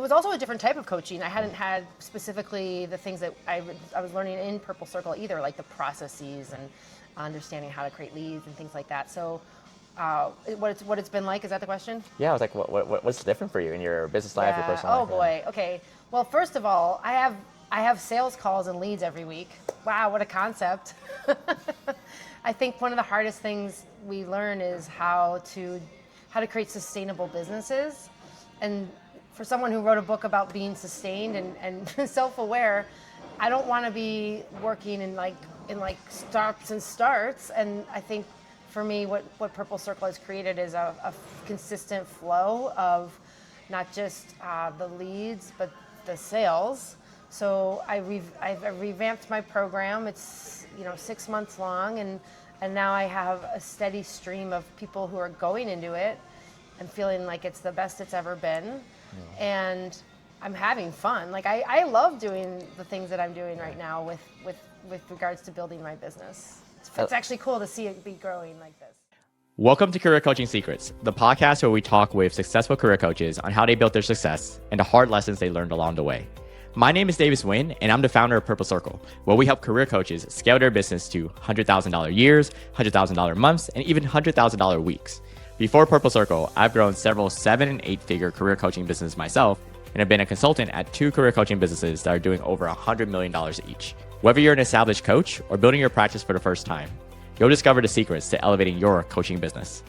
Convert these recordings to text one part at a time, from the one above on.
was also a different type of coaching. I hadn't had specifically the things that I was learning in Purple Circle either, like the processes and understanding how to create leads and things like that. So what it's been like, is that the question? Yeah, I was like, what's different for you in your business life, your personal life? Oh boy. Okay. Well, first of all, I have sales calls and leads every week. Wow, what a concept. I think one of the hardest things we learn is how to create sustainable businesses. And for someone who wrote a book about being sustained and self-aware, I don't want to be working in stops and starts. And I think for me, what Purple Circle has created is a consistent flow of not just the leads, but the sales. So I've revamped my program. It's 6 months long, and now I have a steady stream of people who are going into it and feeling like it's the best it's ever been. And I'm having fun. Like I love doing the things that I'm doing right now with regards to building my business. It's actually cool to see it be growing like this. Welcome to Career Coaching Secrets, the podcast where we talk with successful career coaches on how they built their success and the hard lessons they learned along the way. My name is Davis Nguyen, and I'm the founder of Purple Circle, where we help career coaches scale their business to $100,000 years, $100,000 months, and even $100,000 weeks. Before Purple Circle, I've grown several 7- and 8-figure career coaching businesses myself, and have been a consultant at 2 career coaching businesses that are doing over $100 million each. Whether you're an established coach or building your practice for the first time, you'll discover the secrets to elevating your coaching business.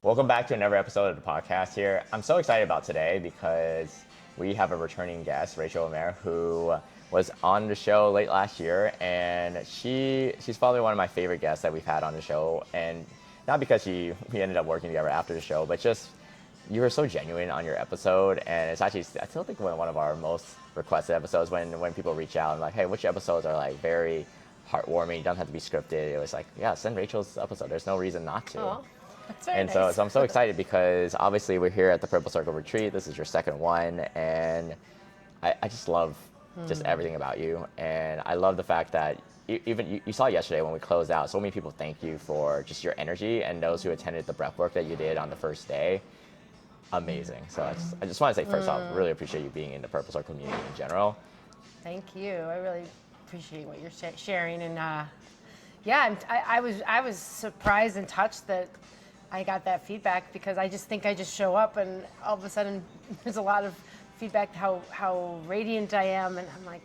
Welcome back to another episode of the podcast here. I'm so excited about today because we have a returning guest, Rachael O'Meara, who was on the show late last year, and she's probably one of my favorite guests that we've had on the show. And not because we ended up working together after the show, but just you were so genuine on your episode, and it's actually, I still think, one of our most requested episodes when people reach out and like, hey, which episodes are like very heartwarming, you don't have to be scripted. It was like, yeah, send Rachel's episode. There's no reason not to. Oh, that's very and nice. So I'm so excited because obviously we're here at the Purple Circle Retreat. This is your second one, and I just love just everything about you. And I love the fact that you saw yesterday when we closed out, so many people thank you for just your energy, and those who attended the breath work that you did on the first day. Amazing. So I just want to say first off, really appreciate you being in the Purple Circle community in general. Thank you. I really appreciate what you're sharing, and I was surprised and touched that I got that feedback, because I just think I just show up and all of a sudden there's a lot of feedback how radiant I am, and I'm like,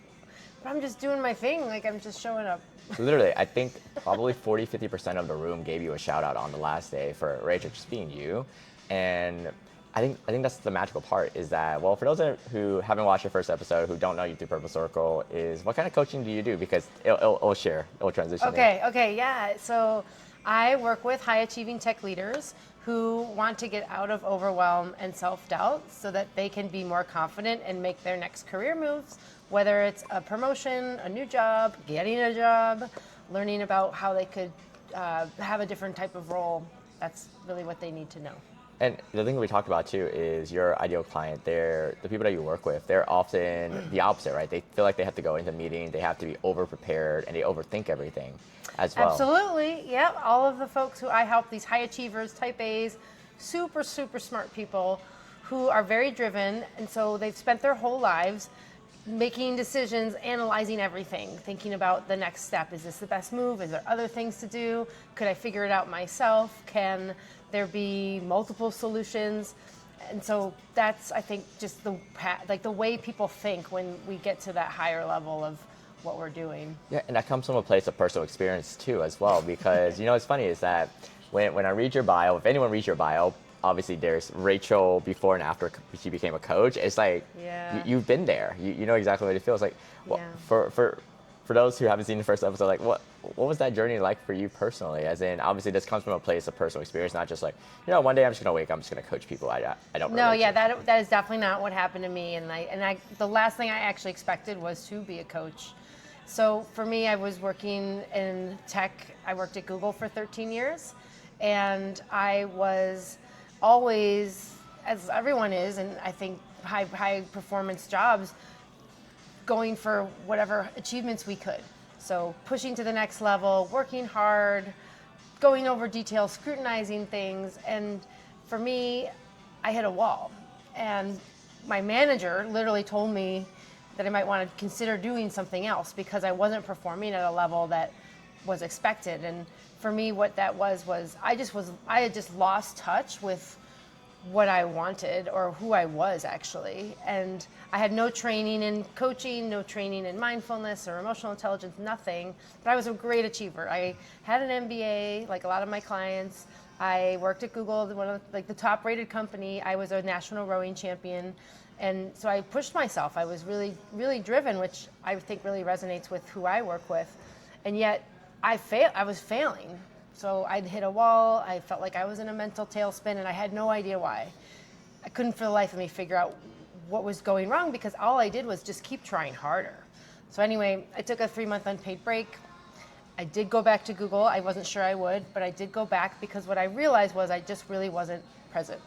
but I'm just doing my thing, like I'm just showing up. Literally, I think probably 40-50% of the room gave you a shout out on the last day for Rachel just being you. And I think that's the magical part, is that, well, for those who haven't watched your first episode, who don't know you through Purple Circle, is what kind of coaching do you do? Because it'll transition. Okay, yeah. So I work with high achieving tech leaders who want to get out of overwhelm and self-doubt so that they can be more confident and make their next career moves, whether it's a promotion, a new job, getting a job, learning about how they could have a different type of role. That's really what they need to know. And the thing that we talked about too is your ideal client, the people that you work with, they're often the opposite, right? They feel like they have to go into meetings, they have to be over-prepared, and they overthink everything as well. Absolutely, yep. All of the folks who I help, these high achievers, type A's, super, super smart people who are very driven, and so they've spent their whole lives making decisions, analyzing everything, thinking about the next step. Is this the best move? Is there other things to do? Could I figure it out myself? Can there be multiple solutions? And so that's, I think, just the way people think when we get to that higher level of what we're doing. Yeah, and that comes from a place of personal experience too, as well, because what's funny is that when I read your bio, if anyone reads your bio, obviously there's Rachael before and after she became a coach. It's like, you've been there. You know exactly what it feels like. Well, for those who haven't seen the first episode, like what was that journey like for you personally? As in, obviously this comes from a place of personal experience, not just like, one day I'm just gonna wake up, I'm just gonna coach people. I don't. No, that is definitely not what happened to me. And I the last thing I actually expected was to be a coach. So for me, I was working in tech. I worked at Google for 13 years, and I was always, as everyone is, and I think high performance jobs, going for whatever achievements we could. So pushing to the next level, working hard, going over details, scrutinizing things. And for me, I hit a wall. And my manager literally told me that I might want to consider doing something else because I wasn't performing at a level that was expected. And for me, what that was I had just lost touch with what I wanted or who I was actually. And I had no training in coaching, no training in mindfulness or emotional intelligence, nothing. But I was a great achiever. I had an MBA, like a lot of my clients. I worked at Google, one of the top rated company. I was a national rowing champion. And so I pushed myself. I was really, really driven, which I think really resonates with who I work with. And yet I was failing. So I'd hit a wall. I felt like I was in a mental tailspin, and I had no idea why. I couldn't for the life of me figure out what was going wrong because all I did was just keep trying harder. So anyway, I took a 3-month unpaid break. I did go back to Google. I wasn't sure I would, but I did go back because what I realized was I just really wasn't present.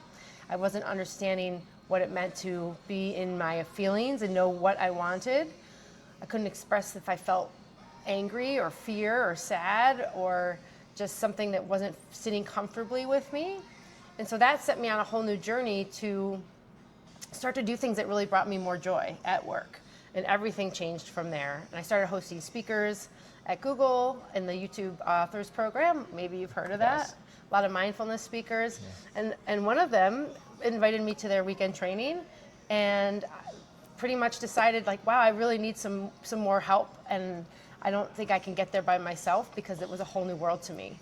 I wasn't understanding what it meant to be in my feelings and know what I wanted. I couldn't express if I felt angry or fear or sad or just something that wasn't sitting comfortably with me. And so that set me on a whole new journey to start to do things that really brought me more joy at work. And everything changed from there. And I started hosting speakers at Google in the YouTube Authors Program. Maybe you've heard of that. Yes. A lot of mindfulness speakers. Yeah. And one of them invited me to their weekend training and pretty much decided like, wow, I really need some more help. And I don't think I can get there by myself because it was a whole new world to me.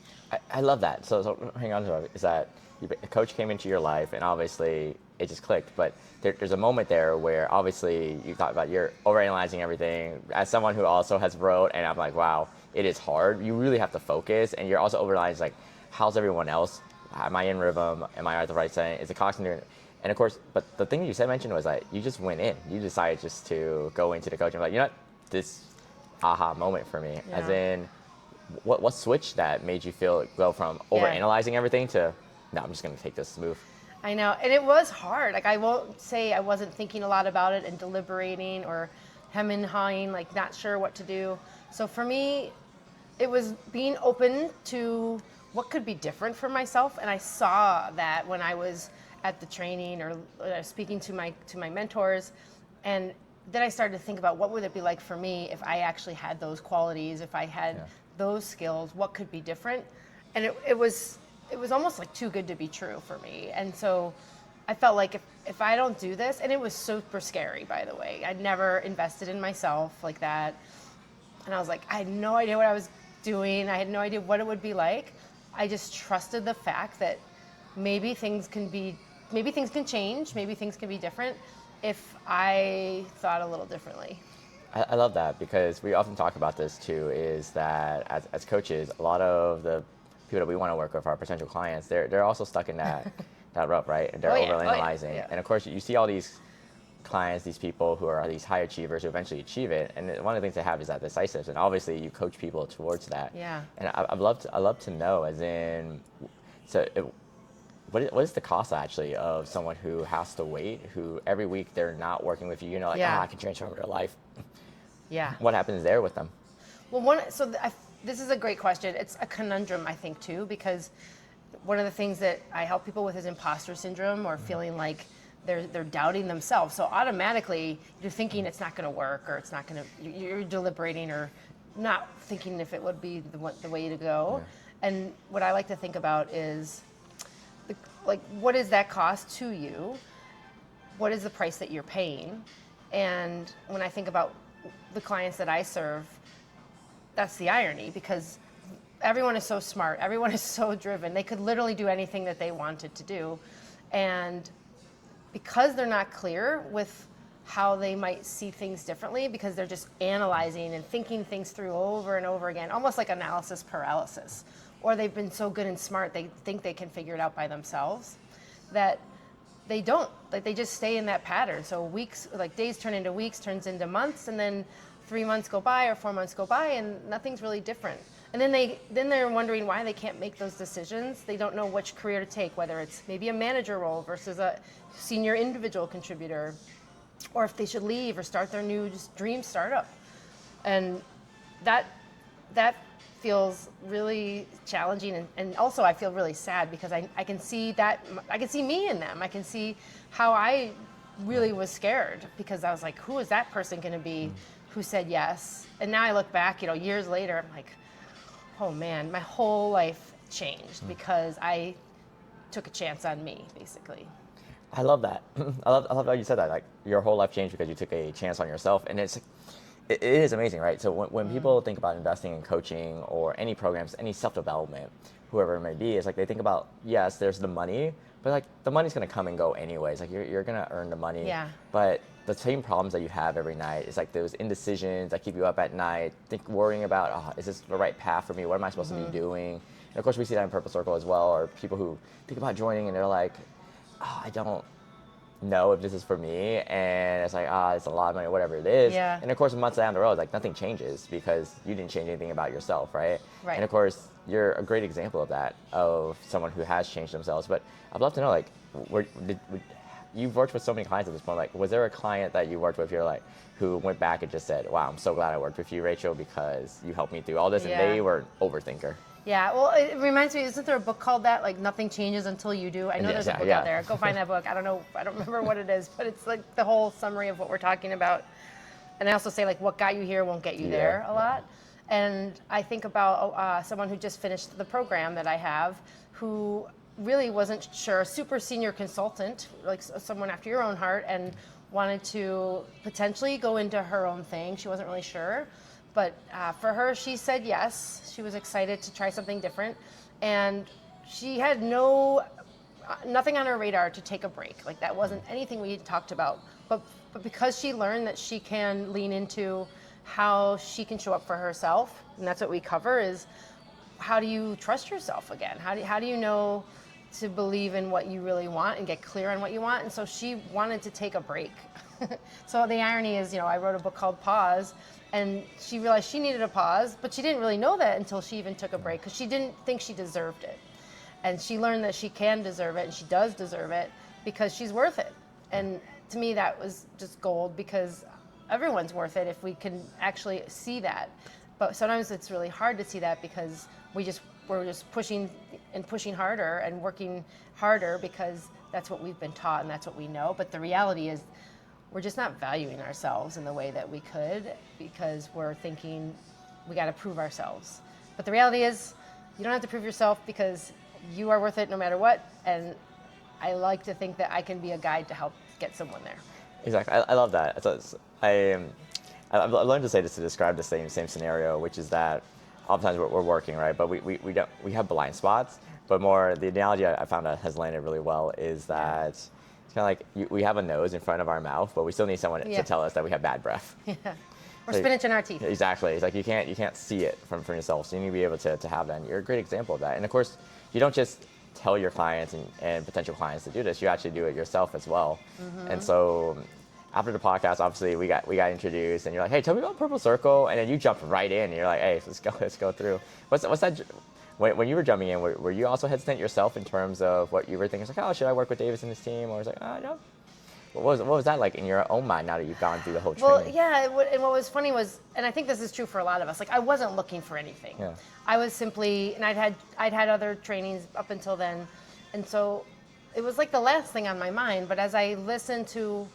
I love that. So hang on to it. Is that a coach came into your life and obviously it just clicked, but there's a moment there where obviously you thought about you're overanalyzing everything. As someone who also has wrote, and I'm like, wow, it is hard. You really have to focus, and you're also overanalyzing like, how's everyone else? Am I in rhythm? Am I at the right setting? Is the coxswain doing it? And of course, but the thing you mentioned was that you just went in. You decided just to go into the coaching. Like, you know what? This aha moment for me. Yeah. As in, what switch that made you go from overanalyzing everything to, no, I'm just going to take this move? I know, and it was hard. Like, I won't say I wasn't thinking a lot about it and deliberating or hem and hawing, like not sure what to do. So for me, it was being open to what could be different for myself. And I saw that when I was at the training or speaking to my mentors. And then I started to think about what would it be like for me if I actually had those qualities, if I had those skills, what could be different? And it was almost like too good to be true for me. And so I felt like if I don't do this, and it was super scary, by the way. I'd never invested in myself like that. And I was like, I had no idea what I was doing. I had no idea what it would be like. I just trusted the fact that maybe things can change, maybe things can be different if I thought a little differently. I love that because we often talk about this too, is that as coaches, a lot of the people that we want to work with, our potential clients, they're also stuck in that rut, right? And they're overanalyzing. And of course, you see all these clients, these people who are these high achievers who eventually achieve it. And one of the things they have is that decisive. And obviously, you coach people towards that. Yeah. And I'd love to know, as in, what is the cost actually of someone who has to wait, who every week they're not working with you, you know, like, I can transform real life. Yeah. What happens there with them? Well, this is a great question. It's a conundrum, I think, too, because one of the things that I help people with is imposter syndrome or feeling like they're doubting themselves. So automatically you're thinking it's not going to work or it's not going to, you're deliberating or not thinking if it would be the way to go. Yeah. And what I like to think about is, what does that cost to you? What is the price that you're paying? And when I think about the clients that I serve, that's the irony, because everyone is so smart, everyone is so driven. They could literally do anything that they wanted to do. And because they're not clear with how they might see things differently, because they're just analyzing and thinking things through over and over again, almost like analysis paralysis. Or they've been so good and smart, they think they can figure it out by themselves, that they don't. Like, they just stay in that pattern. So weeks, like days turn into weeks, turns into months, and then 3 months go by or 4 months go by, and nothing's really different. And then they're wondering why they can't make those decisions. They don't know which career to take, whether it's maybe a manager role versus a senior individual contributor, or if they should leave or start their new dream startup. And that feels really challenging, and also I feel really sad because I can see me in them. I can see how I really was scared because I was like, who is that person going to be who said yes? And now I look back, years later, I'm like, oh man, my whole life changed because I took a chance on me, basically. I love that. I love how you said that. Like your whole life changed because you took a chance on yourself, and it is amazing, right? So when people think about investing in coaching or any programs, any self-development, whoever it may be, it's like they think about, yes, there's the money, but like the money's gonna come and go anyways. Like you're gonna earn the money, Yeah. but the same problems that you have every night is like those indecisions that keep you up at night, worrying about, oh, is this the right path for me? What am I supposed to be doing? And of course, we see that in Purple Circle as well, or people who think about joining and they're like, oh, I don't know if this is for me, and it's like, it's a lot of money, whatever it is. Yeah. And of course, months down the road, like nothing changes because you didn't change anything about yourself, right? Right. And of course, you're a great example of that, of someone who has changed themselves. But I'd love to know, like, you've worked with so many clients at this point. Like, was there a client that you worked with, who went back and just said, wow, I'm so glad I worked with you, Rachel, because you helped me through all this, Yeah. and they were an overthinker? Yeah, well, it reminds me, isn't there a book called that, like Nothing Changes Until You Do? I know there's a book out there. Go find that book. I don't remember what it is, but it's like the whole summary of what we're talking about. And I also say, like, what got you here won't get you there a lot. And I think about someone who just finished the program that I have, who really wasn't sure, a super senior consultant, like someone after your own heart, and wanted to potentially go into her own thing. She wasn't really sure. But for her, she said yes. She was excited to try something different. And she had nothing on her radar to take a break. Like, that wasn't anything we talked about. But because she learned that she can lean into how she can show up for herself, and that's what we cover, is how do you trust yourself again? How do you know to believe in what you really want and get clear on what you want? And so she wanted to take a break. So the irony is, I wrote a book called Pause, and she realized she needed a pause, but she didn't really know that until she even took a break, because she didn't think she deserved it. And she learned that she can deserve it, and she does deserve it, because she's worth it. And to me, that was just gold, because everyone's worth it if we can actually see that. But sometimes it's really hard to see that because we're just pushing harder and working harder because that's what we've been taught and that's what we know. But the reality is, we're just not valuing ourselves in the way that we could, because we're thinking we got to prove ourselves. But the reality is, you don't have to prove yourself, because you are worth it no matter what. And I like to think that I can be a guide to help get someone there. Exactly. I love that. I've learned to say this to describe the same scenario, which is that oftentimes we're working, right? But we have blind spots. But more, the analogy I found that has landed really well is that it's kind of like we have a nose in front of our mouth, but we still need someone to tell us that we have bad breath. Yeah. Or spinach in our teeth. Exactly. It's like you can't see it from yourself, so you need to be able to have that. And you're a great example of that. And of course, you don't just tell your clients and potential clients to do this. You actually do it yourself as well. Mm-hmm. And so after the podcast, obviously we got introduced, and you're like, hey, tell me about Purple Circle, and then you jumped right in. And you're like, hey, let's go through. What's that? When you were jumping in, were you also hesitant yourself in terms of what you were thinking? It's like, oh, should I work with Davis and his team? Or was like, oh, no. What was that like in your own mind now that you've gone through the whole training? Well, yeah, and what was funny was, and I think this is true for a lot of us, like, I wasn't looking for anything. Yeah. I was simply, and I'd had other trainings up until then, and so it was like the last thing on my mind. But as I listened to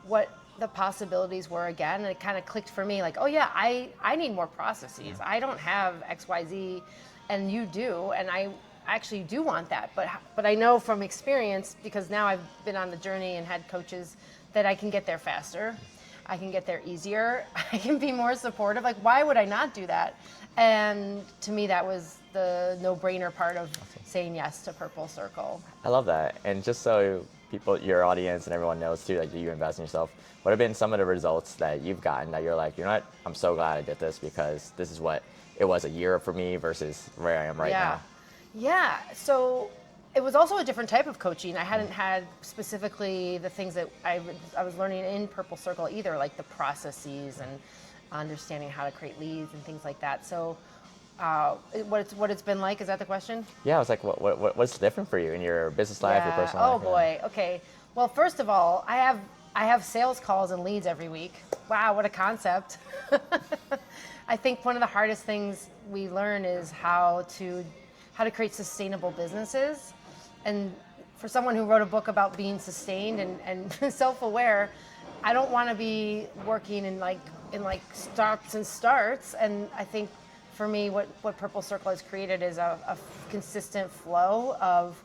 what the possibilities were again, it kind of clicked for me, like, oh yeah, I need more processes. Yeah. I don't have XYZ, and you do, and I actually do want that, but I know from experience, because now I've been on the journey and had coaches, that I can get there faster, I can get there easier, I can be more supportive. Like, why would I not do that? And to me, that was the no-brainer part of saying yes to Purple Circle. I love that. And just so people, your audience and everyone knows too, that you invest in yourself, what have been some of the results that you've gotten that you're like, you know what, I'm so glad I did this, because this is what it was a year for me versus where I am right now? Yeah, so it was also a different type of coaching. I hadn't had specifically the things that I was learning in Purple Circle either, like the processes and understanding how to create leads and things like that. So what it's been like, is that the question? Yeah, I was like, what's different for you in your business life, your personal life? Oh boy, okay. Well, first of all, I have sales calls and leads every week. Wow, what a concept. I think one of the hardest things we learn is how to create sustainable businesses. And for someone who wrote a book about being sustained and self-aware, I don't want to be working in like stops and starts. And I think for me, what Purple Circle has created is a consistent flow of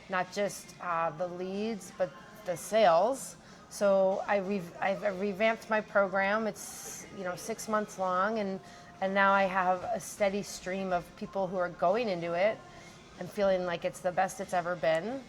not just the leads, but the sales. So I've revamped my program. It's 6 months long, and now I have a steady stream of people who are going into it and feeling like it's the best it's ever been.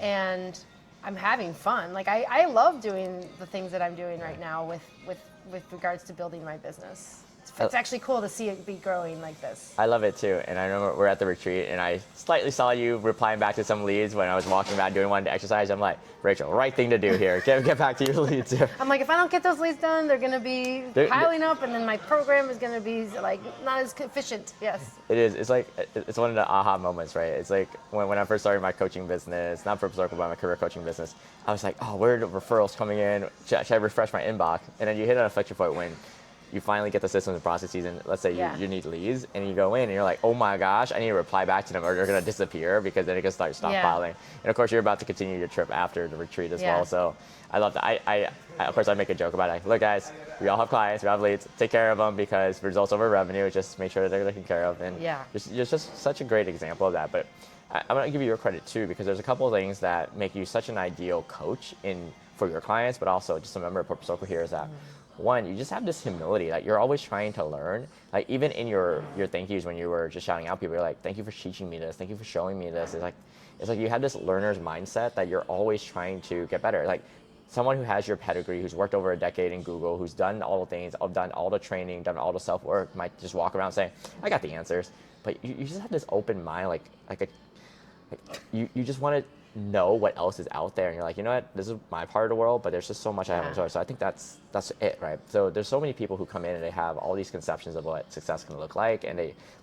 And I'm having fun. Like I love doing the things that I'm doing right now with regards to building my business. It's actually cool to see it be growing like this. I love it too. And I remember we're at the retreat and I slightly saw you replying back to some leads when I was walking back doing one to exercise. I'm like, Rachel, right thing to do here. Get back to your leads here. I'm like, if I don't get those leads done, they're going to be piling up, and then my program is going to be like not as efficient. Yes. It is. It's like, it's one of the aha moments, right? It's like when I first started my coaching business, not Purple Circle, but my career coaching business, I was like, oh, where are the referrals coming in? Should I refresh my inbox? And then you hit an inflection point when you finally get the systems and processes, and let's say you need leads, and you go in and you're like, oh my gosh, I need to reply back to them or they're going to disappear, because then it can start stockpiling. And of course, you're about to continue your trip after the retreat as well. So I love that. I of course, I make a joke about it. Like, look, guys, we all have clients, we have leads, take care of them, because results over revenue, just make sure that they're taken care of. And you're just such a great example of that. But I'm going to give you your credit too, because there's a couple of things that make you such an ideal coach for your clients, but also just a member of Purple Circle here is that one, you just have this humility. Like, you're always trying to learn. Like, even in your thank yous when you were just shouting out people, you're like, thank you for teaching me this. Thank you for showing me this. It's like you have this learner's mindset that you're always trying to get better. Like, someone who has your pedigree, who's worked over a decade in Google, who's done all the things, done all the training, done all the self-work, might just walk around saying, I got the answers. But you just have this open mind, you just want to know what else is out there, and you're like, you know what, this is my part of the world, but there's just so much I haven't enjoyed. So I think that's it, right? So there's so many people who come in and they have all these conceptions of what success can look like,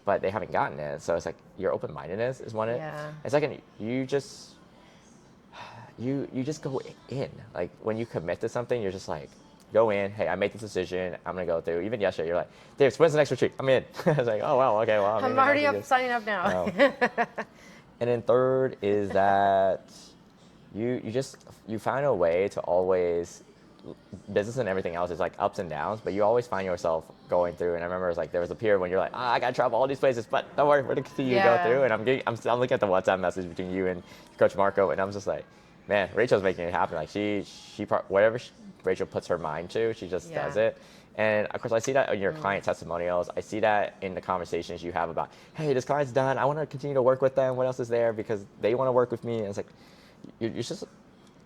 but they haven't gotten it. So it's like your open-mindedness is one. And second, you just go in. Like, when you commit to something, you're just like, go in. Hey, I made this decision. I'm gonna go through. Even yesterday, you're like, Dave, when's the next retreat? I'm in. I was like, oh wow, okay, well, I'm already signing up now. And then third is that you find a way to always, business and everything else is like ups and downs, but you always find yourself going through. And I remember it was like there was a period when you're like, I gotta travel all these places, but don't worry, we're gonna continue to go through. And I'm looking at the WhatsApp message between you and Coach Marco, and I'm just like, man, Rachel's making it happen. Like whatever Rachel puts her mind to, she just does it. And of course, I see that in your client testimonials. I see that in the conversations you have about, hey, this client's done. I want to continue to work with them. What else is there? Because they want to work with me. And it's like, you're just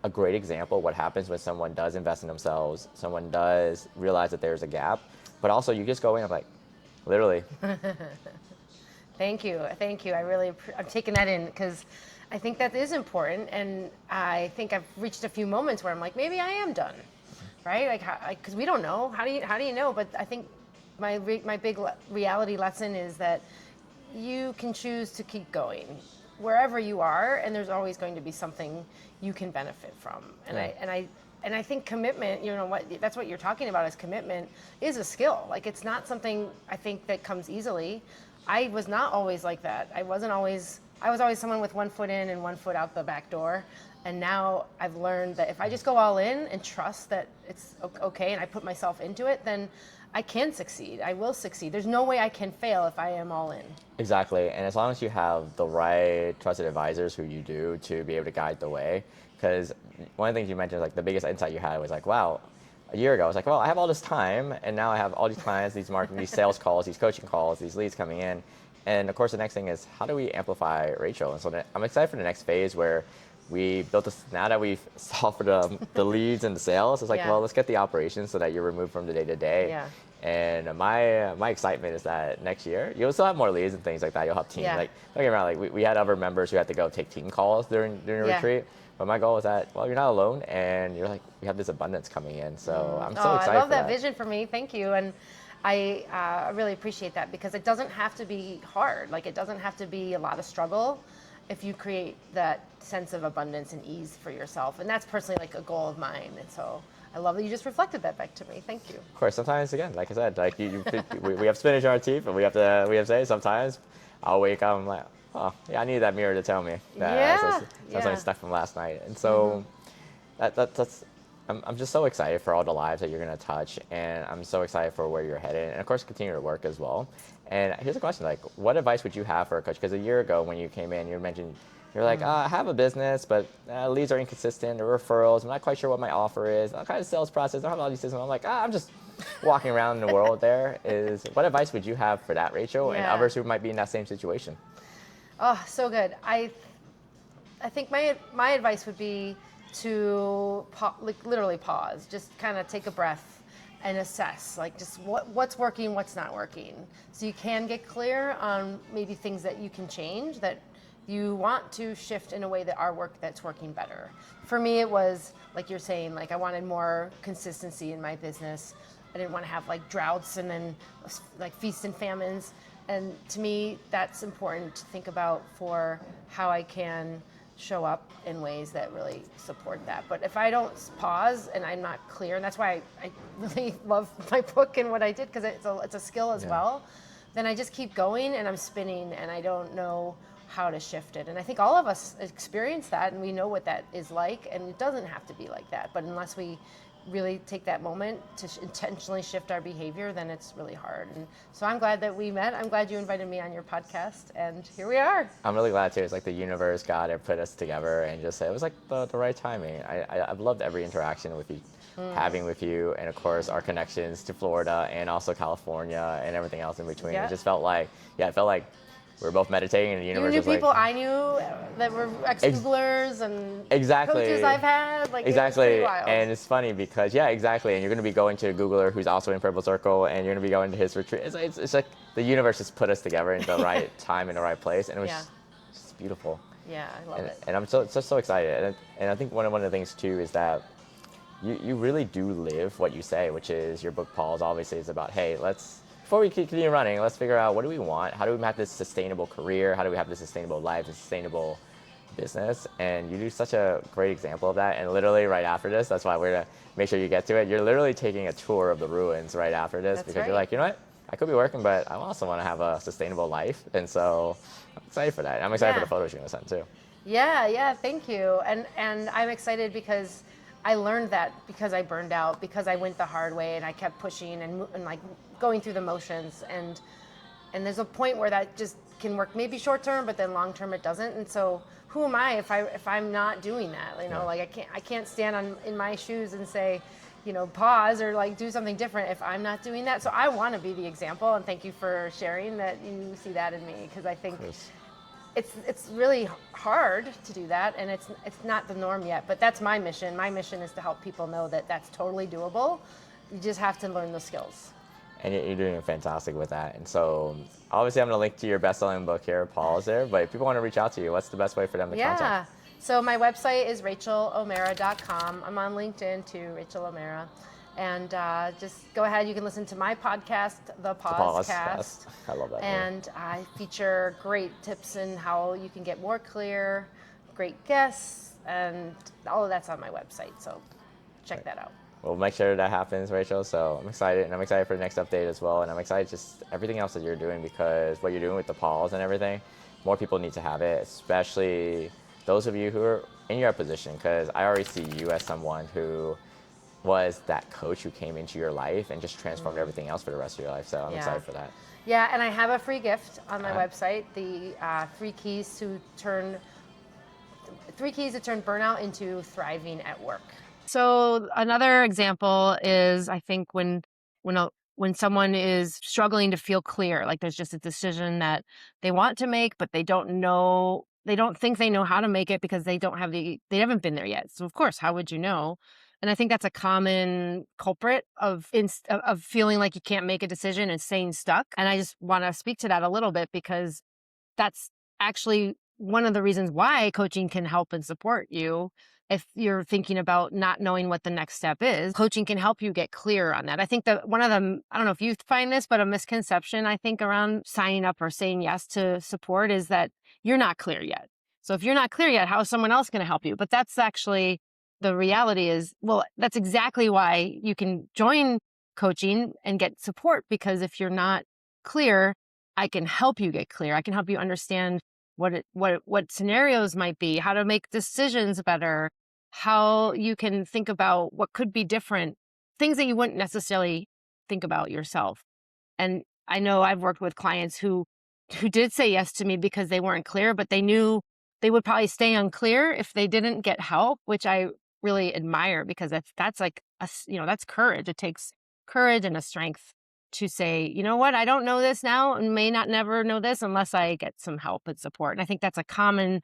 a great example of what happens when someone does invest in themselves, someone does realize that there's a gap, but also you just go in, I'm like, literally. Thank you. I'm taking that in, because I think that is important. And I think I've reached a few moments where I'm like, maybe I am done. Right? Because we don't know. How do you know? But I think my big reality lesson is that you can choose to keep going wherever you are, and there's always going to be something you can benefit from. And I think commitment, that's what you're talking about, is commitment is a skill. Like, it's not something I think that comes easily. I was not always like that. I was always someone with one foot in and one foot out the back door. And now I've learned that if I just go all in and trust that it's okay and I put myself into it, then I can succeed. I will succeed. There's no way I can fail if I am all in. Exactly. And as long as you have the right trusted advisors who you do to be able to guide the way, because one of the things you mentioned, like the biggest insight you had was like, wow, a year ago, I was like, well, I have all this time and now I have all these clients, these marketing, these sales calls, these coaching calls, these leads coming in. And of course, the next thing is, how do we amplify Rachel? And so I'm excited for the next phase where we built this, now that we've solved for the leads and the sales, it's like, well, let's get the operations so that you're removed from the day-to-day. And my excitement is that next year, you'll still have more leads and things like that. You'll have team. Like, don't get me wrong, like we had other members who had to go take team calls during the retreat. But my goal is that, well, you're not alone, and you're like, we have this abundance coming in. So I'm so excited. I love that vision for me. Thank you. And I really appreciate that, because it doesn't have to be hard. Like, it doesn't have to be a lot of struggle if you create that sense of abundance and ease for yourself. And that's personally like a goal of mine. And so I love that you just reflected that back to me. Thank you. Of course, sometimes, again, like I said, like we have spinach in our teeth, and we have to say sometimes I'll wake up, I'm like, Oh, yeah, I needed that mirror to tell me that Yeah, that's something yeah. stuck from last night. And so that's I'm just so excited for all the lives that you're gonna touch, and I'm so excited for where you're headed, and of course continue to work as well. And here's a question: like, what advice would you have for a coach? Because a year ago when you came in, you mentioned you're like, I have a business, but leads are inconsistent, the referrals. I'm not quite sure what my offer is. What kind of sales process? I don't have all these systems. I'm like, I'm just walking around in the world. There is what advice would you have for that, Rachel, and Yeah. others who might be in that same situation? Oh, so good. I think my advice would be to like literally pause, just kind of take a breath and assess, like just what's working, what's not working, so you can get clear on maybe things that you can change, that you want to shift in a way that that's working better. For me, it was like you're saying, like I wanted more consistency in my business. I didn't want to have like droughts and then like feasts and famines. And to me, that's important to think about for how I can show up in ways that really support that. But if I don't pause and I'm not clear, and that's why I really love my book and what I did, because it's a skill as well, then I just keep going and I'm spinning and I don't know how to shift it. And I think all of us experience that, and we know what that is like, and it doesn't have to be like that. But unless we really take that moment to intentionally shift our behavior, then it's really hard. And so I'm glad that we met. I'm glad you invited me on your podcast, and here we are. I'm really glad too. It's like the universe, God, it put us together, and just it was like the right timing. I've loved every interaction with you, having with you, and of course our connections to Florida and also California and everything else in between. Yeah. It just felt like, it felt like we were both meditating, and the You universe knew was people like, I knew that were ex-Googlers and exactly. coaches I've had. Like, Exactly, it was pretty wild. and it's funny because exactly, and you're going to be going to a Googler who's also in Purple Circle, and you're going to be going to his retreat. It's like the universe just put us together in the right time in the right place, and it was just beautiful. Yeah, I love it. And I'm so excited, and I think one of the things too is that you really do live what you say, which is your book, Paul's, obviously is about, hey, before we continue running, let's figure out what do we want, how do we have this sustainable career, how do we have this sustainable life, this sustainable business. And you do such a great example of that. And literally right after this, that's why we're gonna make sure you get to it, you're literally taking a tour of the ruins right after this. That's because right. You're like, you know what, I could be working, but I also want to have a sustainable life. And so I'm excited for that. I'm excited for the photos you're gonna send too. Yeah, thank you. And I'm excited because I learned that because I burned out, because I went the hard way and I kept pushing and like going through the motions, and there's a point where that just can work maybe short term, but then long term it doesn't. And so who am I if I'm not doing that? You know, like I can't stand in my shoes and say, you know, pause or like do something different if I'm not doing that. So I want to be the example, and thank you for sharing that you see that in me, because I think it's really hard to do that, and it's not the norm yet, but that's my mission. My mission is to help people know that that's totally doable. You just have to learn the skills. And you're doing fantastic with that. And so obviously I'm going to link to your best-selling book here, Paul's there, but if people want to reach out to you, what's the best way for them to contact? So my website is rachaelomeara.com. I'm on LinkedIn too, Rachael O'Meara. And just go ahead. You can listen to my podcast, The Pausecast. I love that. And I feature great tips in how you can get more clear, great guests, and all of that's on my website. So check that out. We'll make sure that happens, Rachel. So I'm excited, and I'm excited for the next update as well. And I'm excited just everything else that you're doing, because what you're doing with the Pauls and everything, more people need to have it, especially those of you who are in your position, because I already see you as someone who was that coach who came into your life and just transformed everything else for the rest of your life. So I'm excited for that. Yeah, and I have a free gift on my website, the 3 keys to turn burnout into thriving at work. So another example is, I think when someone is struggling to feel clear, like there's just a decision that they want to make, but they don't think they know how to make it because they haven't been there yet. So of course, how would you know? And I think that's a common culprit of feeling like you can't make a decision and staying stuck. And I just want to speak to that a little bit, because that's actually one of the reasons why coaching can help and support you. If you're thinking about not knowing what the next step is, coaching can help you get clear on that. I think that one of them, I don't know if you find this, but a misconception I think around signing up or saying yes to support is that you're not clear yet. So if you're not clear yet, how is someone else going to help you? But that's actually, the reality is, well, that's exactly why you can join coaching and get support, because if you're not clear, I can help you get clear. I can help you understand what scenarios might be, how to make decisions better, how you can think about what could be different, things that you wouldn't necessarily think about yourself. And I know I've worked with clients who did say yes to me because they weren't clear, but they knew they would probably stay unclear if they didn't get help, which I really admire, because that's like that's courage. It takes courage and a strength to say, you know what, I don't know this now and may not never know this unless I get some help and support. And I think that's a common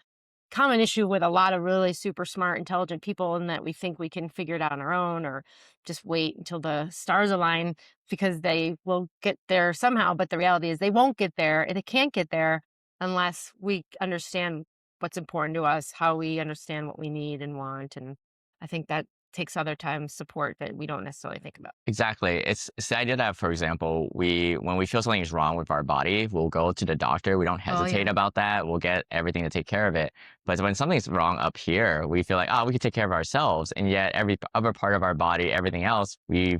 issue with a lot of really super smart, intelligent people, and that we think we can figure it out on our own or just wait until the stars align because they will get there somehow. But the reality is they won't get there, and they can't get there unless we understand what's important to us, how we understand what we need and want. And I think that takes other times support that we don't necessarily think about. Exactly. It's the idea that, for example, when we feel something is wrong with our body, we'll go to the doctor. We don't hesitate about that. We'll get everything to take care of it. But when something's wrong up here, we feel like, we can take care of ourselves. And yet every other part of our body, everything else, we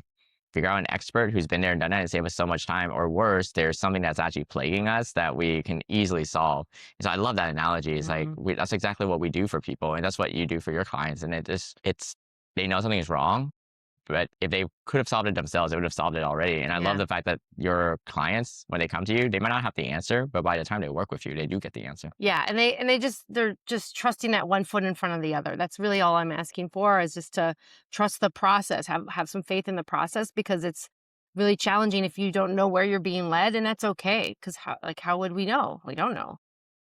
figure out an expert who's been there and done that and save us so much time. Or worse, there's something that's actually plaguing us that we can easily solve. And so I love that analogy. It's like, that's exactly what we do for people. And that's what you do for your clients. And they know something is wrong, but if they could have solved it themselves, they would have solved it already. And I love the fact that your clients, when they come to you, they might not have the answer, but by the time they work with you, they do get the answer. Yeah, and they're just trusting that one foot in front of the other. That's really all I'm asking for, is just to trust the process, have some faith in the process, because it's really challenging if you don't know where you're being led, and that's okay, because how would we know? We don't know.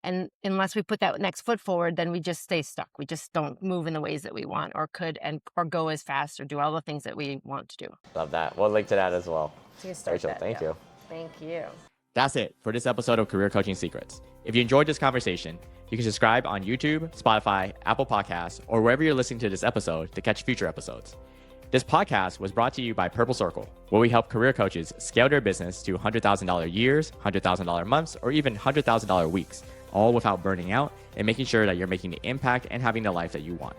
And unless we put that next foot forward, then we just stay stuck. We just don't move in the ways that we want or could, or go as fast or do all the things that we want to do. Love that. We'll link to that as well. Rachel, thank you. Thank you. That's it for this episode of Career Coaching Secrets. If you enjoyed this conversation, you can subscribe on YouTube, Spotify, Apple Podcasts, or wherever you're listening to this episode to catch future episodes. This podcast was brought to you by Purple Circle, where we help career coaches scale their business to $100,000 years, $100,000 months, or even $100,000 weeks, all without burning out and making sure that you're making the impact and having the life that you want.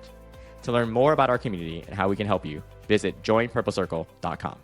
To learn more about our community and how we can help you, visit joinpurplecircle.com.